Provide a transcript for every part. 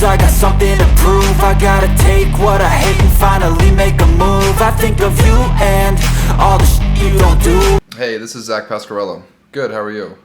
I got something to prove. I gotta take what I hate and finally make a move. I think of you and all the shit you don't do. Hey, this is Zach Pasquarello. Good, how are you?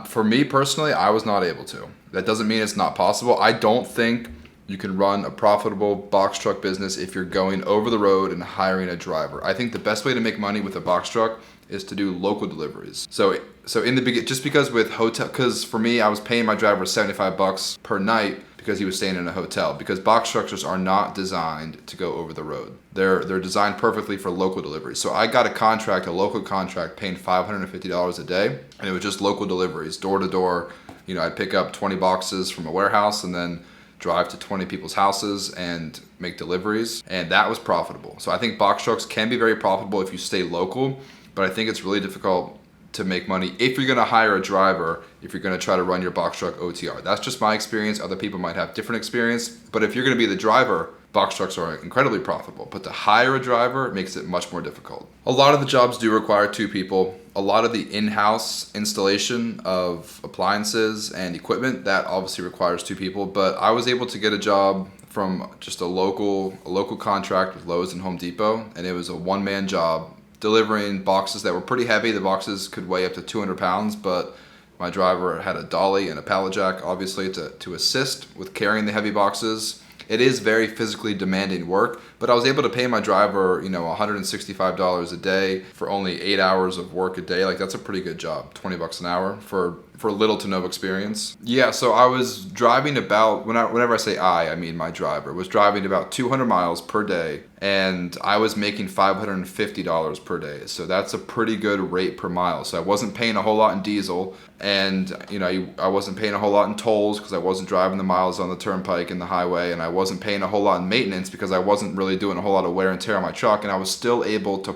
For me personally, I was not able to. That doesn't mean it's not possible. I don't think you can run a profitable box truck business if you're going over the road and hiring a driver. I think the best way to make money with a box truck is to do local deliveries. So in the beginning, just because with hotel, because for me, I was paying my driver $75 per night because he was staying in a hotel, because box trucks are not designed to go over the road. They're designed perfectly for local deliveries. So I got a local contract paying $550 a day, and it was just local deliveries, door to door. You know, I'd pick up 20 boxes from a warehouse and then drive to 20 people's houses and make deliveries, and that was profitable. So I think box trucks can be very profitable if you stay local, but I think it's really difficult to make money if you're gonna hire a driver, if you're gonna try to run your box truck OTR. That's just my experience. Other people might have different experience, but if you're gonna be the driver, box trucks are incredibly profitable, but to hire a driver makes it much more difficult. A lot of the jobs do require two people. A lot of the in-house installation of appliances and equipment, that obviously requires two people, but I was able to get a job from just a local contract with Lowe's and Home Depot, and it was a one-man job delivering boxes that were pretty heavy. The boxes could weigh up to 200 pounds, but my driver had a dolly and a pallet jack, obviously, to assist with carrying the heavy boxes. It is very physically demanding work, but I was able to pay my driver, $165 a day for only 8 hours of work a day. Like, that's a pretty good job, $20 an hour for little to no experience. Yeah, so I was driving about, whenever I say I mean my driver, was driving about 200 miles per day, and I was making $550 per day. So that's a pretty good rate per mile. So I wasn't paying a whole lot in diesel, and I wasn't paying a whole lot in tolls because I wasn't driving the miles on the turnpike and the highway, and I wasn't paying a whole lot in maintenance because I wasn't really doing a whole lot of wear and tear on my truck, and I was still able to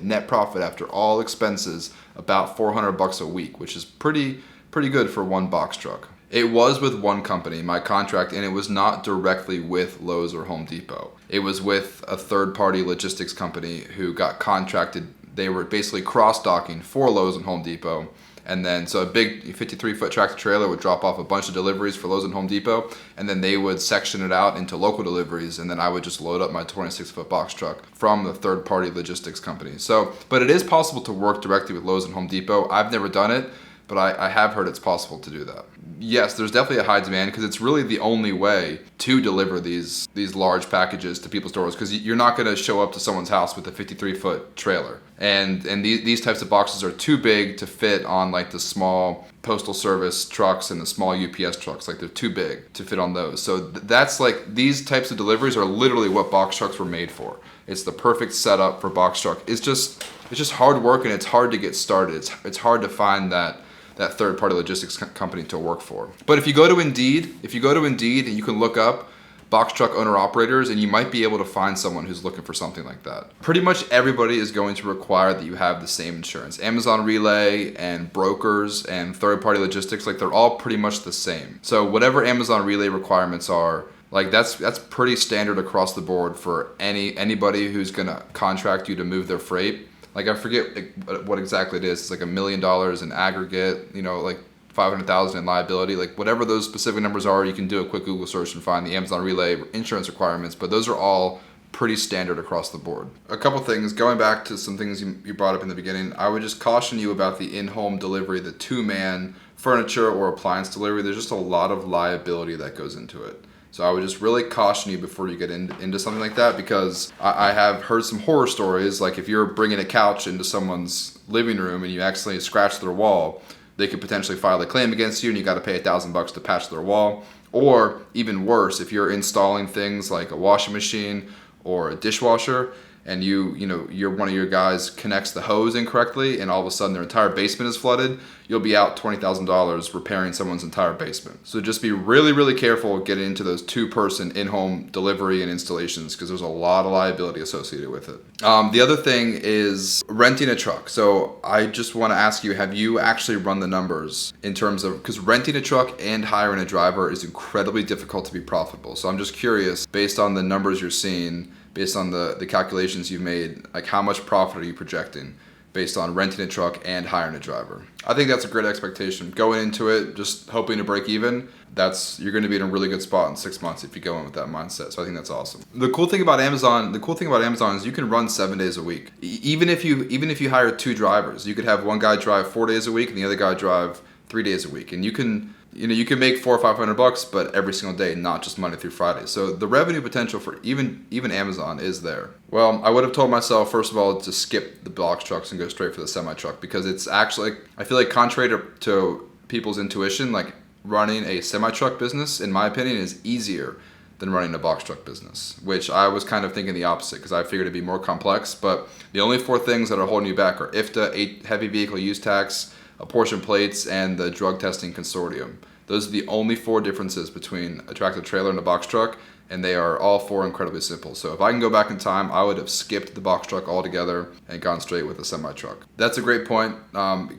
net profit after all expenses, about $400 a week, which is pretty good for one box truck. It was with one company, my contract, and it was not directly with Lowe's or Home Depot. It was with a third-party logistics company who got contracted. They were basically cross-docking for Lowe's and Home Depot. And then, so a big 53-foot tractor trailer would drop off a bunch of deliveries for Lowe's and Home Depot, and then they would section it out into local deliveries, and then I would just load up my 26-foot box truck from the third-party logistics company. So, but it is possible to work directly with Lowe's and Home Depot. I've never done it, but I have heard it's possible to do that. Yes, there's definitely a high demand because it's really the only way to deliver these large packages to people's doors, because you're not going to show up to someone's house with a 53-foot trailer. And these types of boxes are too big to fit on like the small postal service trucks and the small UPS trucks. Like, they're too big to fit on those. So that's like, these types of deliveries are literally what box trucks were made for. It's the perfect setup for box truck. It's just hard work, and it's hard to get started. It's hard to find that third-party logistics company to work for. But if you go to Indeed and you can look up box truck owner-operators, and you might be able to find someone who's looking for something like that. Pretty much everybody is going to require that you have the same insurance. Amazon Relay and brokers and third-party logistics, like, they're all pretty much the same. So whatever Amazon Relay requirements are, like, that's pretty standard across the board for anybody who's gonna contract you to move their freight. Like, I forget what exactly it is. It's like $1 million in aggregate, like 500,000 in liability. Like, whatever those specific numbers are, you can do a quick Google search and find the Amazon Relay insurance requirements, but those are all pretty standard across the board. A couple things, going back to some things you brought up in the beginning, I would just caution you about the in-home delivery, the two-man furniture or appliance delivery. There's just a lot of liability that goes into it. So I would just really caution you before you get into something like that, because I have heard some horror stories. Like, if you're bringing a couch into someone's living room and you accidentally scratch their wall, they could potentially file a claim against you, and you got to pay $1,000 to patch their wall. Or even worse, if you're installing things like a washing machine or a dishwasher, and one of your guys connects the hose incorrectly, and all of a sudden their entire basement is flooded, you'll be out $20,000 repairing someone's entire basement. So just be really, really careful getting into those two-person in-home delivery and installations, because there's a lot of liability associated with it. The other thing is renting a truck. So I just want to ask you, have you actually run the numbers in terms of, because renting a truck and hiring a driver is incredibly difficult to be profitable. So I'm just curious, based on the numbers you're seeing, based on the calculations you've made, like, how much profit are you projecting based on renting a truck and hiring a driver. I think that's a great expectation. Going into it, just hoping to break even, you're going to be in a really good spot in 6 months if you go in with that mindset. So I think that's awesome. The cool thing about Amazon is you can run 7 days a week. Even if you hire 2 drivers, you could have one guy drive 4 days a week and the other guy drive 3 days a week, and you can make $400 or $500, but every single day, not just Monday through Friday. So the revenue potential for even Amazon is there. Well, I would have told myself, first of all, to skip the box trucks and go straight for the semi truck, because it's actually, I feel like, contrary to people's intuition, like running a semi truck business, in my opinion, is easier than running a box truck business, which I was kind of thinking the opposite, because I figured it'd be more complex. But the only 4 things that are holding you back are IFTA, heavy vehicle use tax, apportion plates, and the drug testing consortium. Those are the only 4 differences between a tractor trailer and a box truck, and they are all 4 incredibly simple. So if I can go back in time, I would have skipped the box truck altogether and gone straight with a semi truck. That's a great point.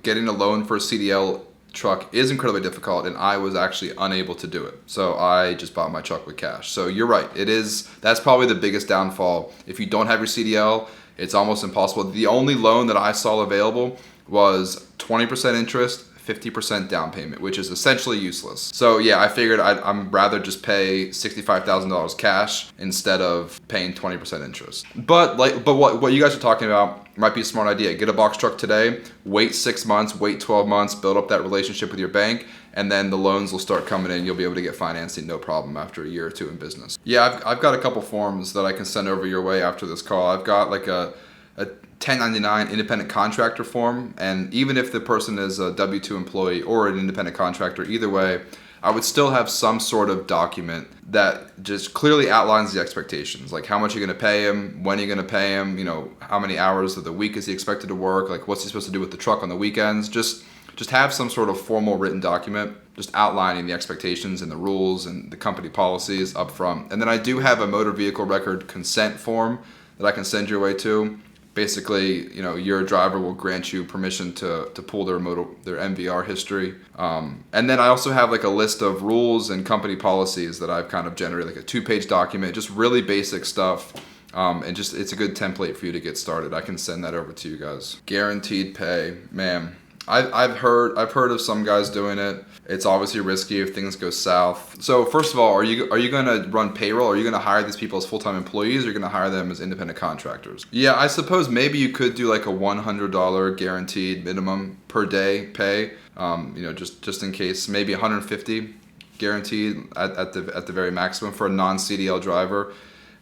Getting a loan for a CDL truck is incredibly difficult, and I was actually unable to do it. So I just bought my truck with cash. So you're right. That's probably the biggest downfall. If you don't have your CDL, it's almost impossible. The only loan that I saw available was 20% interest, 50% down payment, which is essentially useless. So yeah, I figured I'm rather just pay $65,000 cash instead of paying 20% interest. But what you guys are talking about might be a smart idea. Get a box truck today, wait 6 months, wait 12 months, build up that relationship with your bank, and then the loans will start coming in. You'll be able to get financing no problem after a year or 2 in business. Yeah, I've got a couple forms that I can send over your way after this call. I've got like a 1099 independent contractor form, and even if the person is a W-2 employee or an independent contractor, either way, I would still have some sort of document that just clearly outlines the expectations, like how much you're going to pay him, when you're going to pay him, how many hours of the week is he expected to work, like what's he supposed to do with the truck on the weekends. Just have some sort of formal written document just outlining the expectations and the rules and the company policies up front. And then I do have a motor vehicle record consent form that I can send your way to. Basically, your driver will grant you permission to pull their MVR history. And then I also have like a list of rules and company policies that I've kind of generated, like a 2-page document, just really basic stuff. And just, it's a good template for you to get started. I can send that over to you guys. Guaranteed pay, man. I've heard of some guys doing it. It's obviously risky if things go south. So first of all, are you going to run payroll? Are you going to hire these people as full-time employees, or are you going to hire them as independent contractors? Yeah, I suppose maybe you could do like a $100 guaranteed minimum per day pay. Just in case, maybe $150 guaranteed at the very maximum for a non-CDL driver.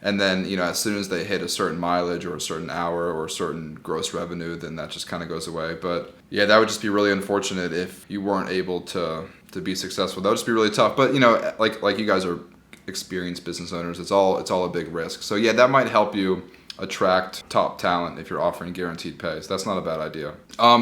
And then, as soon as they hit a certain mileage or a certain hour or a certain gross revenue, then that just kind of goes away. But yeah, that would just be really unfortunate if you weren't able to be successful. That would just be really tough. But, like you guys are experienced business owners, it's all a big risk. So yeah, that might help you attract top talent if you're offering guaranteed pay. So that's not a bad idea.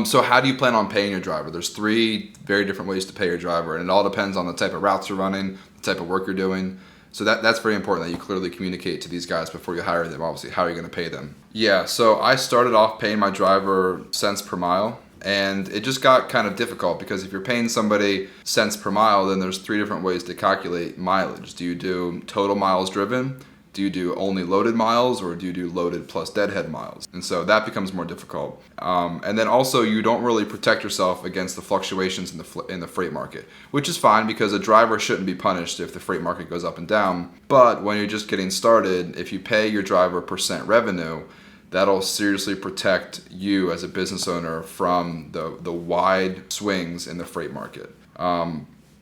So how do you plan on paying your driver? There's 3 very different ways to pay your driver, and it all depends on the type of routes you're running, the type of work you're doing. So that's very important that you clearly communicate to these guys before you hire them, obviously, how are you going to pay them. Yeah, so I started off paying my driver cents per mile, and it just got kind of difficult because if you're paying somebody cents per mile, then there's 3 different ways to calculate mileage. Do you do total miles driven? Do you do only loaded miles, or do you do loaded plus deadhead miles? And so that becomes more difficult. And then also you don't really protect yourself against the fluctuations in the freight market, which is fine because a driver shouldn't be punished if the freight market goes up and down. But when you're just getting started, if you pay your driver percent revenue, that'll seriously protect you as a business owner from the wide swings in the freight market.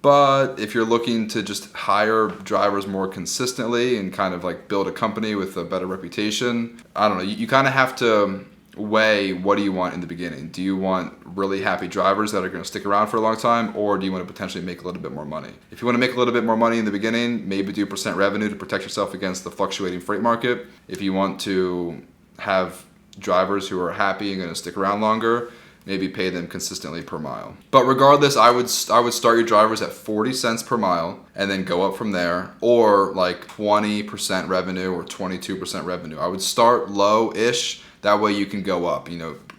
But if you're looking to just hire drivers more consistently and kind of like build a company with a better reputation, I don't know, you kind of have to weigh what do you want in the beginning. Do you want really happy drivers that are going to stick around for a long time, or do you want to potentially make a little bit more money? If you want to make a little bit more money in the beginning, maybe do percent revenue to protect yourself against the fluctuating freight market. If you want to have drivers who are happy and going to stick around longer, maybe pay them consistently per mile. But regardless, I would start your drivers at 40 cents per mile and then go up from there, or like 20% revenue or 22% revenue. I would start low-ish, that way you can go up,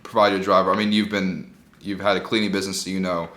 provide your driver. I mean, you've had a cleaning business, so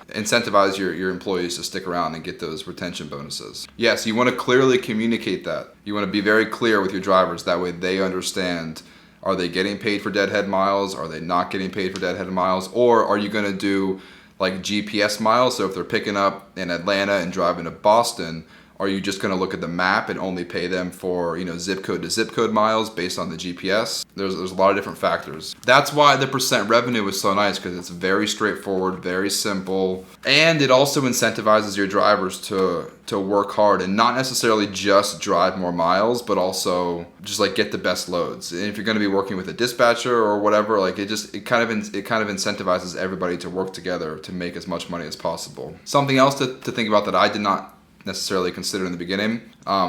incentivize your employees to stick around and get those retention bonuses. Yes, you want to clearly communicate that. You want to be very clear with your drivers, that way they understand Are they getting paid for deadhead miles? Are they not getting paid for deadhead miles? Or are you going to do like GPS miles? So if they're picking up in Atlanta and driving to Boston, are you just going to look at the map and only pay them for, zip code to zip code miles based on the GPS? There's a lot of different factors. That's why the percent revenue is so nice, because it's very straightforward, very simple, and it also incentivizes your drivers to work hard and not necessarily just drive more miles, but also just like get the best loads. And if you're going to be working with a dispatcher or whatever, like it kind of incentivizes everybody to work together to make as much money as possible. Something else to think about that I did not necessarily consider in the beginning,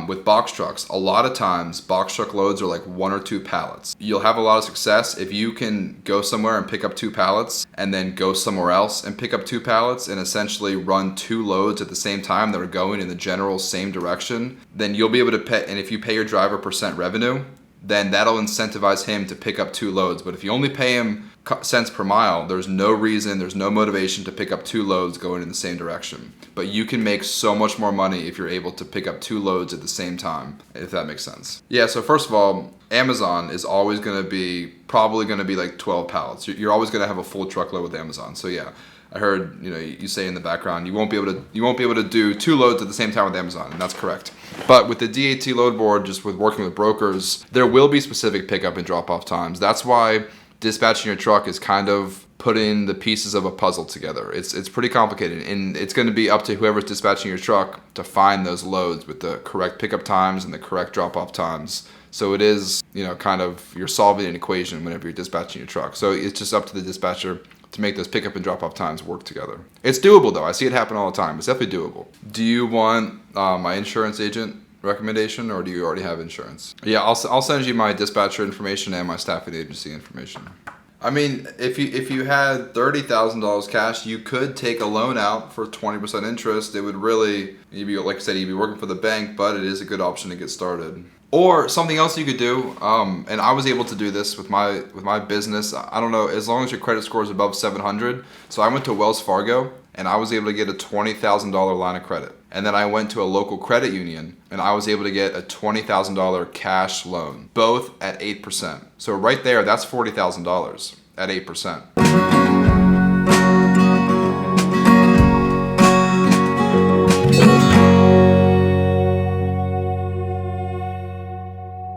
with box trucks, a lot of times box truck loads are like 1 or 2 pallets. You'll have a lot of success if you can go somewhere and pick up 2 pallets and then go somewhere else and pick up 2 pallets and essentially run 2 loads at the same time that are going in the general same direction. Then you'll be able to pay, and if you pay your driver percent revenue, then that'll incentivize him to pick up 2 loads. But if you only pay him cents per mile, there's no reason, there's no motivation to pick up 2 loads going in the same direction. But you can make so much more money if you're able to pick up 2 loads at the same time, if that makes sense. Yeah, so first of all, Amazon is always probably going to be like 12 pallets. You're always going to have a full truckload with Amazon. So yeah, I heard, you say in the background, you won't be able to do 2 loads at the same time with Amazon, and that's correct. But with the DAT load board, just with working with brokers, there will be specific pickup and drop off times. That's why dispatching your truck is kind of putting the pieces of a puzzle together. It's pretty complicated, and it's going to be up to whoever's dispatching your truck to find those loads with the correct pickup times and the correct drop off times. So it is, kind of, you're solving an equation whenever you're dispatching your truck. So it's just up to the dispatcher to make those pickup and drop off times work together. It's doable though. I see it happen all the time. It's definitely doable. Do you want my insurance agent recommendation, or do you already have insurance? Yeah, I'll send you my dispatcher information and my staffing agency information. I mean, if you had $30,000 cash, you could take a loan out for 20% interest. It would really, like I said, you'd be working for the bank, but it is a good option to get started. Or something else you could do, and I was able to do this with my business. I don't know, as long as your credit score is above 700. So I went to Wells Fargo and I was able to get a $20,000 line of credit. And then I went to a local credit union and I was able to get a $20,000 cash loan, both at 8%. So right there, that's $40,000 at 8%.